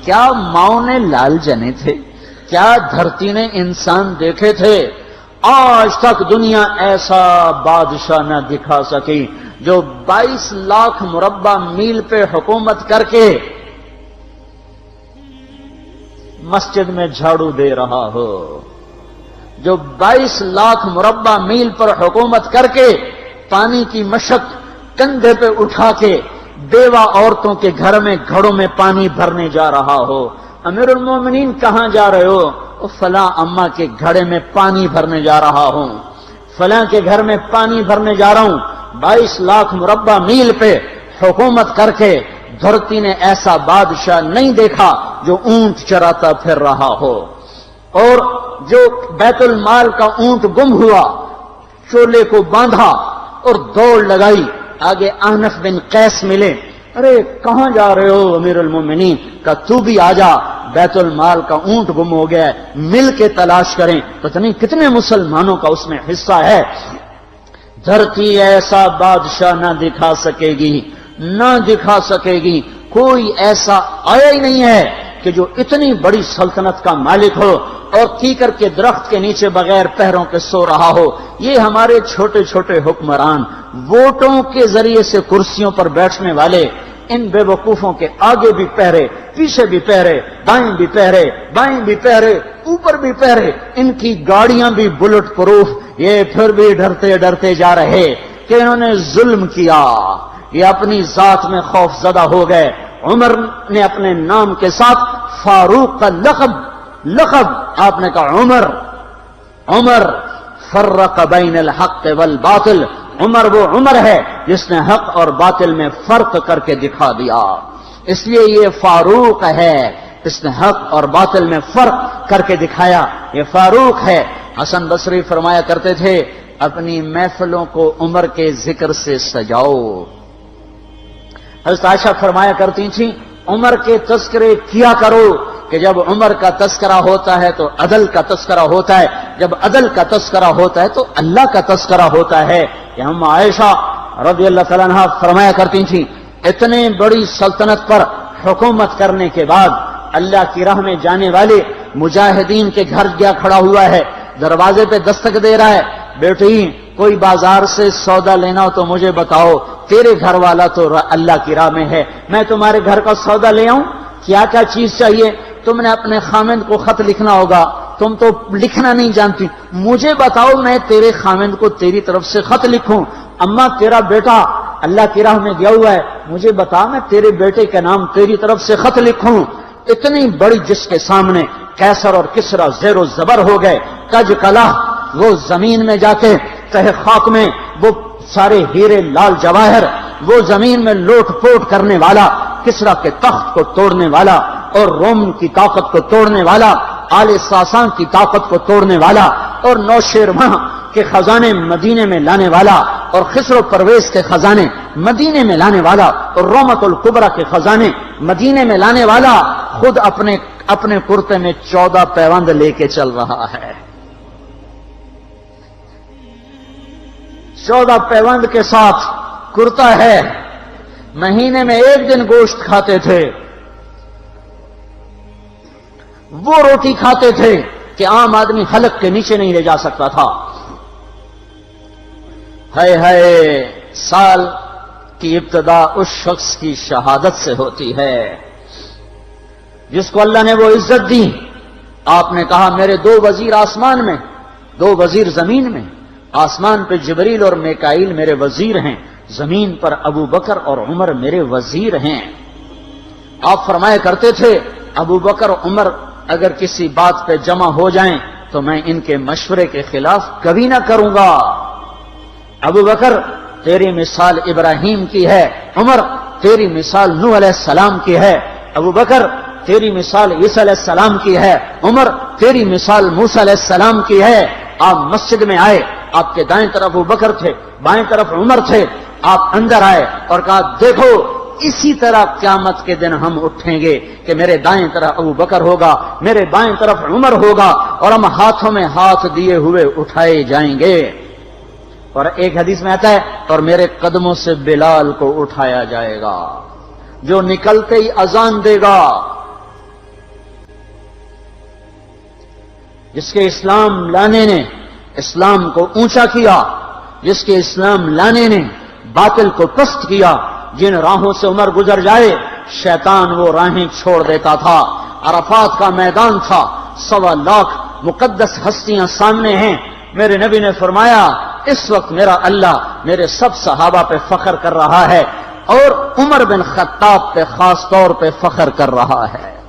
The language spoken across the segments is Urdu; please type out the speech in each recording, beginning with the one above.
کیا ماؤں نے لال جنے تھے؟ کیا دھرتی نے انسان دیکھے تھے؟ آج تک دنیا ایسا بادشاہ نہ دکھا سکی جو 22 لاکھ مربع میل پہ حکومت کر کے مسجد میں جھاڑو دے رہا ہو، جو 22 لاکھ مربع میل پر حکومت کر کے پانی کی مشق کندھے پہ اٹھا کے بیوہ عورتوں کے گھر میں گھڑوں میں پانی بھرنے جا رہا ہو۔ امیر المومنین کہاں جا رہے ہو؟ فلاں اماں کے گھڑے میں پانی بھرنے جا رہا ہوں، فلاں کے گھر میں پانی بھرنے جا رہا ہوں۔ 22 لاکھ مربع میل پہ حکومت کر کے دھرتی نے ایسا بادشاہ نہیں دیکھا جو اونٹ چراتا پھر رہا ہو، اور جو بیت المال کا اونٹ گم ہوا، چولے کو باندھا اور دوڑ لگائی، آگے احنف بن قیس ملے، ارے کہاں جا رہے ہو امیر المومنین؟ کہ تو بھی آ جا، بیت المال کا اونٹ گم ہو گیا ہے، مل کے تلاش کریں۔ پتہ نہیں کتنے مسلمانوں کا اس میں حصہ ہے۔ دھرتی ایسا بادشاہ نہ دکھا سکے گی، نہ دکھا سکے گی، کوئی ایسا آیا ہی نہیں ہے کہ جو اتنی بڑی سلطنت کا مالک ہو اور کیکر کے درخت کے نیچے بغیر پہروں کے سو رہا ہو۔ یہ ہمارے چھوٹے چھوٹے حکمران، ووٹوں کے ذریعے سے کرسیوں پر بیٹھنے والے، ان بے وقوفوں کے آگے بھی پہرے، پیچھے بھی پہرے، دائیں بھی پہرے، بائیں بھی پہرے، اوپر بھی پہرے، ان کی گاڑیاں بھی بلٹ پروف، یہ پھر بھی ڈرتے ڈرتے جا رہے کہ انہوں نے ظلم کیا، یہ اپنی ذات میں خوف زدہ ہو گئے۔ عمر نے اپنے نام کے ساتھ فاروق کا لقب آپ نے کہا عمر فرق بین الحق والباطل، عمر وہ عمر ہے جس نے حق اور باطل میں فرق کر کے دکھا دیا، اس لیے یہ فاروق ہے، اس نے حق اور باطل میں فرق کر کے دکھایا، یہ فاروق ہے۔ حسن بصری فرمایا کرتے تھے اپنی محفلوں کو عمر کے ذکر سے سجاؤ۔ حضرت عائشہ فرمایا کرتی تھیں عمر کے تذکرے کیا کرو کہ جب عمر کا تذکرہ ہوتا ہے تو عدل کا تذکرہ ہوتا ہے، جب عدل کا تذکرہ ہوتا ہے تو اللہ کا تذکرہ ہوتا ہے۔ کہ ہم عائشہ رضی اللہ تعالیٰ عنہا فرمایا کرتی تھیں اتنے بڑی سلطنت پر حکومت کرنے کے بعد اللہ کی راہ میں جانے والے مجاہدین کے گھر گیا کھڑا ہوا ہے، دروازے پہ دستک دے رہا ہے، بیٹی کوئی بازار سے سودا لینا ہو تو مجھے بتاؤ، تیرے گھر والا تو اللہ کی راہ میں ہے، میں تمہارے گھر کا سودا لے آؤں، کیا کیا چیز چاہیے؟ تم نے اپنے خامند کو خط لکھنا ہوگا، تم تو لکھنا نہیں جانتی، مجھے بتاؤ میں تیرے خامند کو تیری طرف سے خط لکھوں۔ اماں تیرا بیٹا اللہ کی راہ میں گیا ہوا ہے، مجھے بتا میں تیرے بیٹے کے نام تیری طرف سے خط لکھوں۔ اتنی بڑی جس کے سامنے قیصر اور کسرا زیر و زبر ہو گئے، کج کلا، وہ زمین میں جا کے تہ خاک میں وہ سارے ہیرے لال جواہر، وہ زمین میں لوٹ پوٹ کرنے والا، کسرا کے تخت کو توڑنے والا اور روم کی طاقت کو توڑنے والا، آل ساسان کی طاقت کو توڑنے والا اور نوشیروان کے خزانے مدینے میں لانے والا اور خسرو پرویز کے خزانے مدینے میں لانے والا اور رومت الکبرا کے خزانے مدینے میں لانے والا خود اپنے کرتے میں 14 پیوند لے کے چل رہا ہے۔ 14 پیوند کے ساتھ کرتا ہے، مہینے میں 1 دن گوشت کھاتے تھے، وہ روٹی کھاتے تھے کہ عام آدمی حلق کے نیچے نہیں لے جا سکتا تھا۔ ہے سال کی ابتدا اس شخص کی شہادت سے ہوتی ہے جس کو اللہ نے وہ عزت دی۔ آپ نے کہا میرے 2 وزیر آسمان میں، 2 وزیر زمین میں، آسمان پہ جبریل اور میکائیل میرے وزیر ہیں، زمین پر ابو بکر اور عمر میرے وزیر ہیں۔ آپ فرمایا کرتے تھے ابو بکر عمر اگر کسی بات پہ جمع ہو جائیں تو میں ان کے مشورے کے خلاف کبھی نہ کروں گا۔ ابو بکر تیری مثال ابراہیم کی ہے، عمر تیری مثال نوح علیہ السلام کی ہے، ابو بکر تیری مثال عیسیٰ علیہ السلام کی ہے، عمر تیری مثال موسیٰ علیہ السلام کی ہے۔ آپ مسجد میں آئے، آپ کے دائیں طرف ابو بکر تھے، بائیں طرف عمر تھے، آپ اندر آئے اور کہا دیکھو اسی طرح قیامت کے دن ہم اٹھیں گے کہ میرے دائیں طرف ابو بکر ہوگا، میرے بائیں طرف عمر ہوگا اور ہم ہاتھوں میں ہاتھ دیے ہوئے اٹھائے جائیں گے۔ اور ایک حدیث میں آتا ہے اور میرے قدموں سے بلال کو اٹھایا جائے گا جو نکلتے ہی اذان دے گا، جس کے اسلام لانے نے اسلام کو اونچا کیا، جس کے اسلام لانے نے باطل کو پست کیا، جن راہوں سے عمر گزر جائے شیطان وہ راہیں چھوڑ دیتا تھا۔ عرفات کا میدان تھا، 1.25 لاکھ مقدس ہستیاں سامنے ہیں۔ میرے نبی نے فرمایا اس وقت میرا اللہ میرے سب صحابہ پہ فخر کر رہا ہے اور عمر بن خطاب پہ خاص طور پہ فخر کر رہا ہے،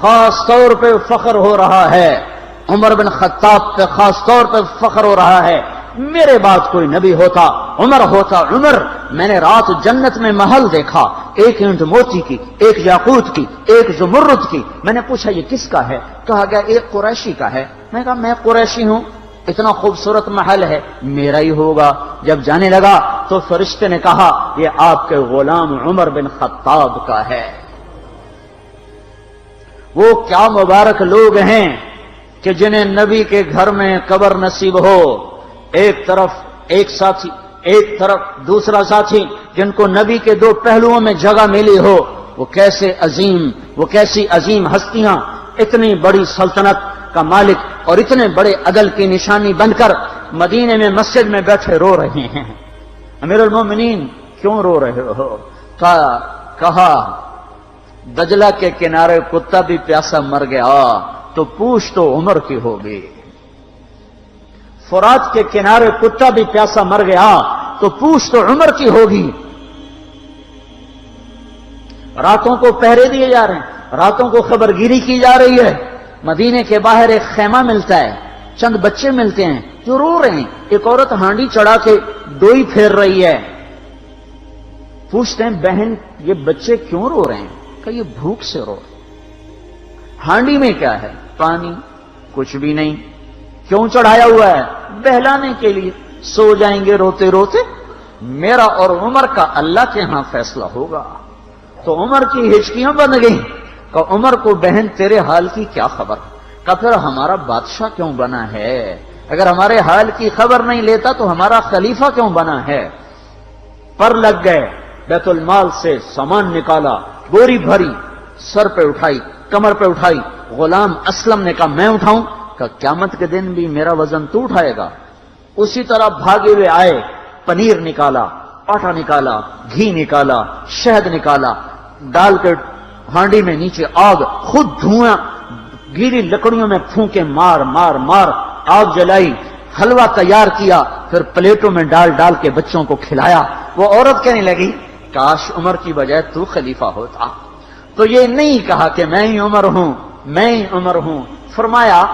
خاص طور پہ فخر ہو رہا ہے، عمر بن خطاب پہ خاص طور پہ فخر ہو رہا ہے۔ میرے بعد کوئی نبی ہوتا عمر ہوتا۔ عمر، میں نے رات جنت میں محل دیکھا، ایک اینٹ موتی کی، ایک یاقوت کی، ایک زمرد کی۔ میں نے پوچھا یہ کس کا ہے؟ کہا گیا ایک قریشی کا ہے۔ میں کہا میں قریشی ہوں، اتنا خوبصورت محل ہے، میرا ہی ہوگا۔ جب جانے لگا تو فرشتے نے کہا یہ آپ کے غلام عمر بن خطاب کا ہے۔ وہ کیا مبارک لوگ ہیں کہ جنہیں نبی کے گھر میں قبر نصیب ہو، ایک طرف ایک ساتھی، ایک طرف دوسرا ساتھی، جن کو نبی کے دو پہلوؤں میں جگہ ملی ہو۔ وہ کیسی عظیم ہستیاں، اتنی بڑی سلطنت کا مالک اور اتنے بڑے عدل کی نشانی بن کر مدینے میں مسجد میں بیٹھے رو رہے ہیں۔ امیر المومنین کیوں رو رہے ہو؟ کہا دجلہ کے کنارے کتا بھی پیاسا مر گیا تو پوچھ تو عمر کی ہوگی، فرات کے کنارے کتا بھی پیاسا مر گیا تو پوچھ تو عمر کی ہوگی۔ راتوں کو پہرے دیے جا رہے ہیں، راتوں کو خبرگیری کی جا رہی ہے۔ مدینے کے باہر ایک خیمہ ملتا ہے، چند بچے ملتے ہیں جو رو رہے ہیں۔ ایک عورت ہانڈی چڑھا کے ڈوئی پھیر رہی ہے۔ پوچھتے ہیں بہن یہ بچے کیوں رو رہے ہیں؟ کہ یہ بھوک سے رو رہے ہیں۔ ہانڈی میں کیا ہے؟ پانی، کچھ بھی نہیں۔ کیوں چڑھایا ہوا ہے؟ بہلانے کے لیے۔ سو جائیں گے روتے روتے، میرا اور عمر کا اللہ کے ہاں فیصلہ ہوگا۔ تو عمر کی ہچکیاں بن گئیں کہ عمر کو بہن تیرے حال کی کیا خبر؟ کہ پھر ہمارا بادشاہ کیوں بنا ہے؟ اگر ہمارے حال کی خبر نہیں لیتا تو ہمارا خلیفہ کیوں بنا ہے؟ پر لگ گئے، بیت المال سے سامان نکالا، بوری بھری، سر پہ اٹھائی، کمر پہ اٹھائی۔ غلام اسلم نے کہا میں اٹھاؤں؟ کہ قیامت کے دن بھی میرا وزن تو اٹھائے گا۔ اسی طرح بھاگے ہوئے آئے، پنیر نکالا، آٹا نکالا، گھی نکالا، شہد نکالا، ڈال کے ہانڈی میں نیچے آگ، خود دھواں، گیلی لکڑیوں میں پھونکے مار مار مار آگ جلائی، حلوہ تیار کیا، پھر پلیٹوں میں ڈال ڈال کے بچوں کو کھلایا۔ وہ عورت کہنے لگی کاش عمر کی بجائے تو خلیفہ ہوتا۔ تو یہ نہیں کہا کہ میں ہی عمر ہوں، میں ہی عمر ہوں۔ فرمایا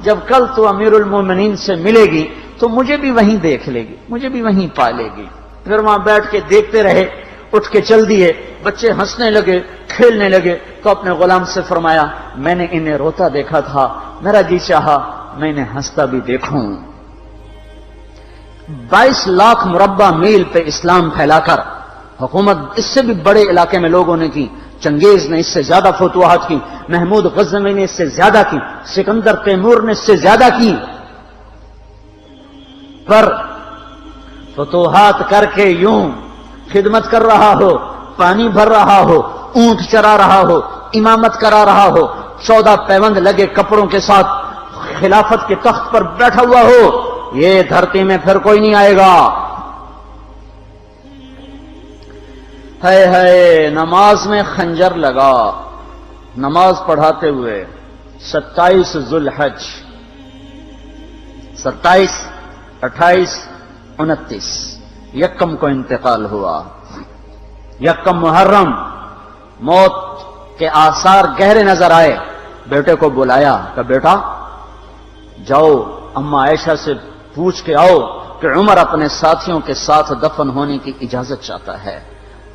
جب کل تو امیر المومنین سے ملے گی تو مجھے بھی وہیں دیکھ لے گی، مجھے بھی وہیں پا لے گی۔ پھر وہاں بیٹھ کے دیکھتے رہے، اٹھ کے چل دیے۔ بچے ہنسنے لگے، کھیلنے لگے، تو اپنے غلام سے فرمایا میں نے انہیں روتا دیکھا تھا، میرا جی چاہا میں انہیں ہنستا بھی دیکھوں۔ 22 لاکھ مربع میل پہ اسلام پھیلا کر حکومت اس سے بھی بڑے علاقے میں لوگوں نے کی۔ چنگیز نے اس سے زیادہ فتوحات کی، محمود غزنوی نے اس سے زیادہ کی، سکندر تیمور نے اس سے زیادہ کی۔ پر فتوحات کر کے یوں خدمت کر رہا ہو، پانی بھر رہا ہو، اونٹ چرا رہا ہو، امامت کرا رہا ہو، 14 پیوند لگے کپڑوں کے ساتھ خلافت کے تخت پر بیٹھا ہوا ہو، یہ دھرتی میں پھر کوئی نہیں آئے گا۔ ہے نماز میں خنجر لگا، نماز پڑھاتے ہوئے 27 ذوالحج، 27، 28، 29 یکم کو انتقال ہوا۔ یکم محرم موت کے آثار گہرے نظر آئے۔ بیٹے کو بلایا کہ بیٹا جاؤ اما عائشہ سے پوچھ کے آؤ کہ عمر اپنے ساتھیوں کے ساتھ دفن ہونے کی اجازت چاہتا ہے۔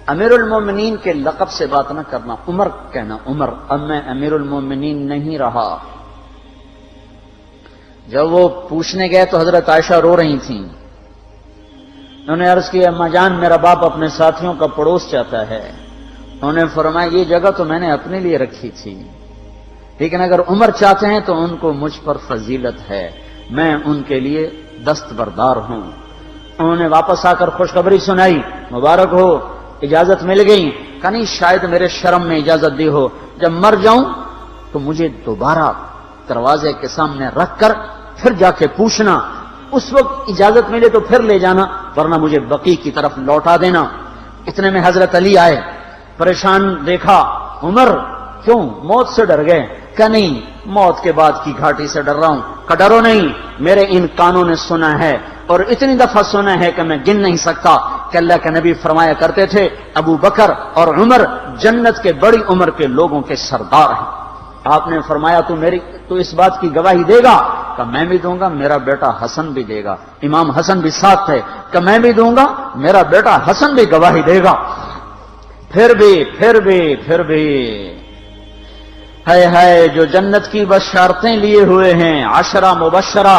امیر المومنین کے لقب سے بات نہ کرنا، عمر کہنا، عمر، اب میں امیر المومنین نہیں رہا۔ جب وہ پوچھنے گئے تو حضرت عائشہ رو رہی تھیں۔ انہوں نے عرض کی اما جان میرا باپ اپنے ساتھیوں کا پڑوس چاہتا ہے۔ انہوں نے فرمایا یہ جگہ تو میں نے اپنے لیے رکھی تھی، لیکن اگر عمر چاہتے ہیں تو ان کو مجھ پر فضیلت ہے، میں ان کے لیے دستبردار ہوں۔ انہوں نے واپس آ کر خوشخبری سنائی، مبارک ہو اجازت مل گئی۔ کہ نہیں شاید میرے شرم میں اجازت دی ہو، جب مر جاؤں تو تو مجھے دوبارہ دروازے کے سامنے رکھ کر پھر جا کے پوچھنا، اس وقت اجازت ملے تو پھر لے جانا، ورنہ مجھے بقیع کی طرف لوٹا دینا۔ اتنے میں حضرت علی آئے، پریشان دیکھا، عمر کیوں موت سے ڈر گئے؟ کہ نہیں، موت کے بعد کی گھاٹی سے ڈر رہا ہوں۔ کہ ڈرو نہیں، میرے ان کانوں نے سنا ہے اور اتنی دفعہ سنا ہے کہ میں گن نہیں سکتا کہ اللہ کے نبی فرمایا کرتے تھے ابو بکر اور عمر جنت کے بڑی عمر کے لوگوں کے سردار ہیں۔ آپ نے فرمایا تو اس بات کی گواہی دے گا؟ کہ میں بھی دوں گا، میرا بیٹا حسن بھی دے گا۔ امام حسن بھی ساتھ تھے۔ کہ میں بھی دوں گا، میرا بیٹا حسن بھی گواہی دے گا۔ پھر بھی ہے جو جنت کی بشارتیں لیے ہوئے ہیں، 10 مبشرہ،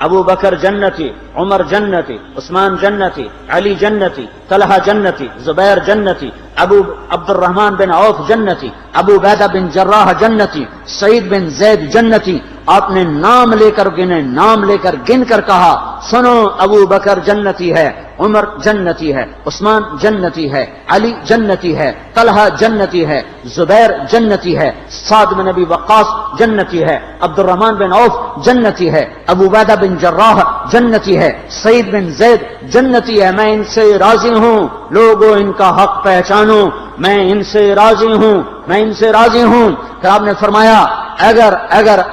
ابو بکر جنتی، عمر جنتی، عثمان جنتی، علی جنتی، طلحہ جنتی، زبیر جنتی، ابو عبد الرحمن بن عوف جنتی، ابو عبیدہ بن جراح جنتی، سعید بن زید جنتی۔ آپ نے نام لے کر گنے، نام لے کر گن کر کہا، سنو ابو بکر جنتی ہے، عمر جنتی ہے، عثمان جنتی ہے، علی جنتی ہے، طلحہ جنتی ہے، زبیر جنتی ہے، سعد بن ابی وقاص جنتی ہے، عبد الرحمن بن عوف جنتی ہے، ابو عبیدہ بن جراح جنتی ہے، سعید بن زید جنتی ہے۔ میں ان سے راضی ہوں، لوگوں ان کا حق پہچانو، میں ان سے راضی ہوں، میں ان سے راضی ہوں۔ پھر آپ نے فرمایا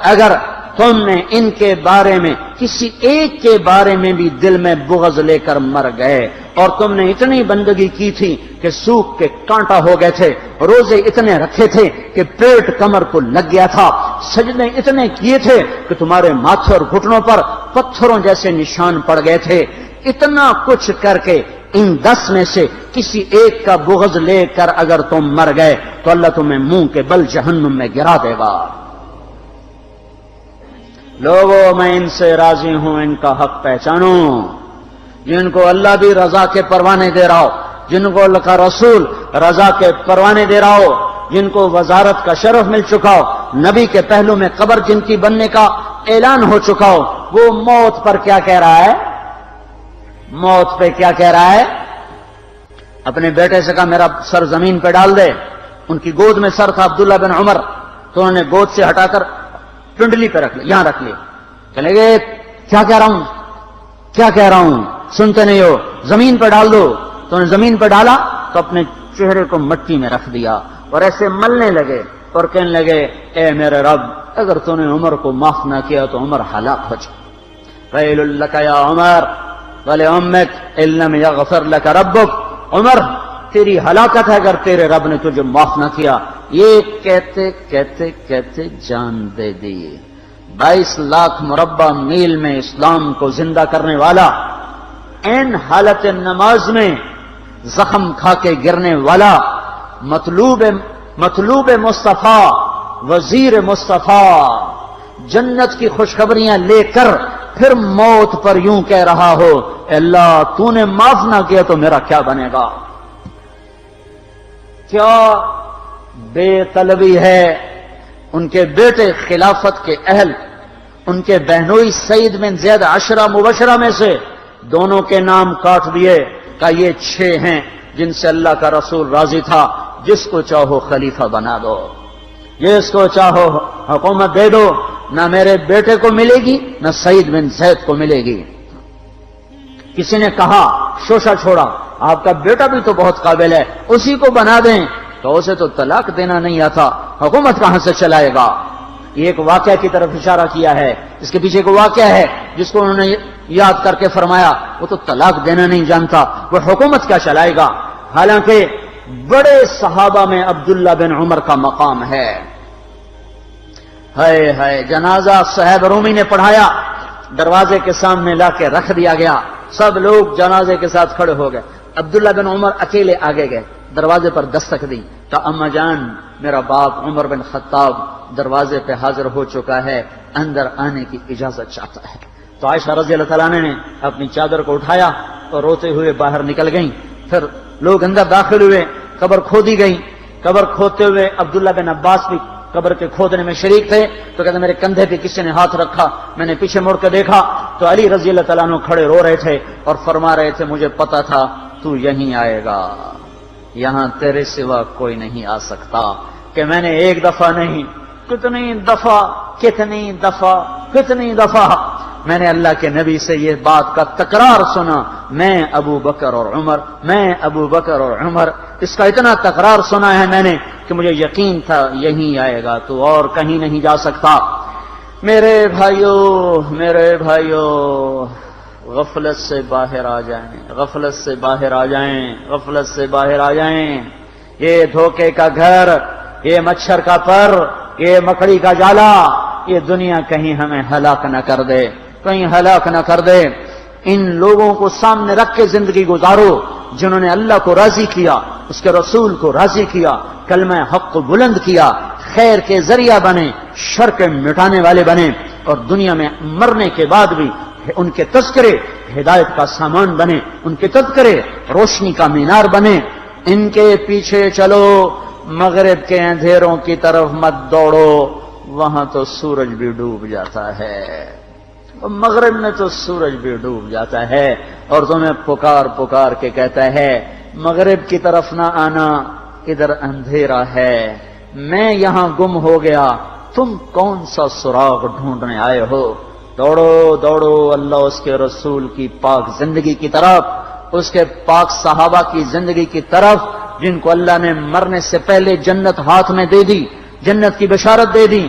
اگر تم نے ان کے بارے میں کسی ایک کے بارے میں بھی دل میں بغض لے کر مر گئے، اور تم نے اتنی بندگی کی تھی کہ سوکھ کے کانٹا ہو گئے تھے، روزے اتنے رکھے تھے کہ پیٹ کمر کو لگ گیا تھا، سجدے اتنے کیے تھے کہ تمہارے ماتھے اور گھٹنوں پر پتھروں جیسے نشان پڑ گئے تھے، اتنا کچھ کر کے ان 10 میں سے کسی ایک کا بغض لے کر اگر تم مر گئے تو اللہ تمہیں منہ کے بل جہنم میں گرا دے گا۔ لوگوں میں ان سے راضی ہوں، ان کا حق پہچانو، جن کو اللہ بھی رضا کے پروانے دے رہا ہو، جن کو اللہ کا رسول رضا کے پروانے دے رہا ہو، جن کو وزارت کا شرف مل چکا ہو، نبی کے پہلو میں قبر جن کی بننے کا اعلان ہو چکا ہو، وہ موت پر کیا کہہ رہا ہے؟ موت پہ کیا کہہ رہا ہے؟ اپنے بیٹے سے کہا میرا سر زمین پہ ڈال دے۔ ان کی گود میں سر تھا عبداللہ بن عمر، تو انہوں نے گود سے ہٹا کر پنڈلی پہ رکھ لیا، یہاں رکھ لیا۔ چلے گئے، کیا کہہ رہا ہوں سنتے نہیں ہو، زمین پہ ڈال دو۔ تو انہوں نے زمین پہ ڈالا تو اپنے چہرے کو مٹی میں رکھ دیا اور ایسے ملنے لگے اور کہنے لگے، اے میرے رب، اگر تو نے عمر کو معاف نہ کیا تو عمر ہلاک ہو جائے۔ ویل لک یا عمر ولامک ان لم یغفر لک ربک، عمر تیری ہلاکت ہے اگر تیرے رب نے تجھے معاف نہ کیا۔ یہ کہتے کہتے کہتے جان دے دی۔ 22 لاکھ مربع میل میں اسلام کو زندہ کرنے والا، این حالت نماز میں زخم کھا کے گرنے والا، مطلوب مصطفیٰ، وزیر مصطفیٰ، جنت کی خوشخبریاں لے کر پھر موت پر یوں کہہ رہا ہو، اللہ تو نے معاف نہ کیا تو میرا کیا بنے گا؟ کیا بے طلبی ہے۔ ان کے بیٹے خلافت کے اہل، ان کے بہنوئی سعید بن زید 10 مبشرہ میں سے دونوں کے نام کاٹ دیے، کہ یہ 6 ہیں جن سے اللہ کا رسول راضی تھا، جس کو چاہو خلیفہ بنا دو، جس کو چاہو حکومت دے دو، نہ میرے بیٹے کو ملے گی نہ سعید بن زید کو ملے گی۔ کسی نے کہا شوشہ چھوڑا، آپ کا بیٹا بھی تو بہت قابل ہے، اسی کو بنا دیں۔ تو اسے تو طلاق دینا نہیں آتا، حکومت کہاں سے چلائے گا؟ یہ ایک واقعہ کی طرف اشارہ کیا ہے، اس کے پیچھے ایک واقعہ ہے جس کو انہوں نے یاد کر کے فرمایا، وہ تو طلاق دینا نہیں جانتا، وہ حکومت کیا چلائے گا؟ حالانکہ بڑے صحابہ میں عبداللہ بن عمر کا مقام ہے۔ ہے جنازہ صہیب رومی نے پڑھایا، دروازے کے سامنے لا کے رکھ دیا گیا، سب لوگ جنازے کے ساتھ کھڑے ہو گئے، عبداللہ بن عمر اکیلے آگے گئے، دروازے پر دستک دی تو اما جان میرا باپ عمر بن خطاب دروازے پہ حاضر ہو چکا ہے، اندر آنے کی اجازت چاہتا ہے۔ تو عائشہ رضی اللہ تعالیٰ نے اپنی چادر کو اٹھایا اور روتے ہوئے باہر نکل گئیں۔ پھر لوگ اندر داخل ہوئے، قبر کھودی گئی، قبر کھودتے ہوئے عبداللہ بن عباس بھی قبر کے کھودنے میں شریک تھے، تو کہتے میرے کندھے پہ کسی نے ہاتھ رکھا، میں نے پیچھے مڑ کے دیکھا تو علی رضی اللہ تعالیٰ عنہ کھڑے رو رہے تھے اور فرما رہے تھے مجھے پتا تھا تو یہیں آئے گا، یہاں تیرے سوا کوئی نہیں آ سکتا، کہ میں نے ایک دفعہ نہیں کتنی دفعہ میں نے اللہ کے نبی سے یہ بات کا تکرار سنا، میں ابو بکر اور عمر، اس کا اتنا تکرار سنا ہے میں نے کہ مجھے یقین تھا یہیں آئے گا، تو اور کہیں نہیں جا سکتا۔ میرے بھائیوں، غفلت سے باہر آ جائیں، یہ دھوکے کا گھر، یہ مچھر کا پر، یہ مکڑی کا جالا، یہ دنیا کہیں ہمیں ہلاک نہ کر دے۔ ان لوگوں کو سامنے رکھ کے زندگی گزارو جنہوں نے اللہ کو راضی کیا، اس کے رسول کو راضی کیا، کلمہ حق کو بلند کیا، خیر کے ذریعہ بنے، شر کے مٹانے والے بنے، اور دنیا میں مرنے کے بعد بھی ان کے تذکرے ہدایت کا سامان بنے، ان کے تذکرے روشنی کا مینار بنے۔ ان کے پیچھے چلو، مغرب کے اندھیروں کی طرف مت دوڑو، وہاں تو سورج بھی ڈوب جاتا ہے، مغرب میں تو سورج بھی ڈوب جاتا ہے، اور تمہیں پکار کے کہتا ہے مغرب کی طرف نہ آنا، ادھر اندھیرا ہے، میں یہاں گم ہو گیا، تم کون سا سراغ ڈھونڈنے آئے ہو؟ دوڑو اللہ اس کے رسول کی پاک زندگی کی طرف، اس کے پاک صحابہ کی زندگی کی طرف، جن کو اللہ نے مرنے سے پہلے جنت ہاتھ میں دے دی، جنت کی بشارت دے دی۔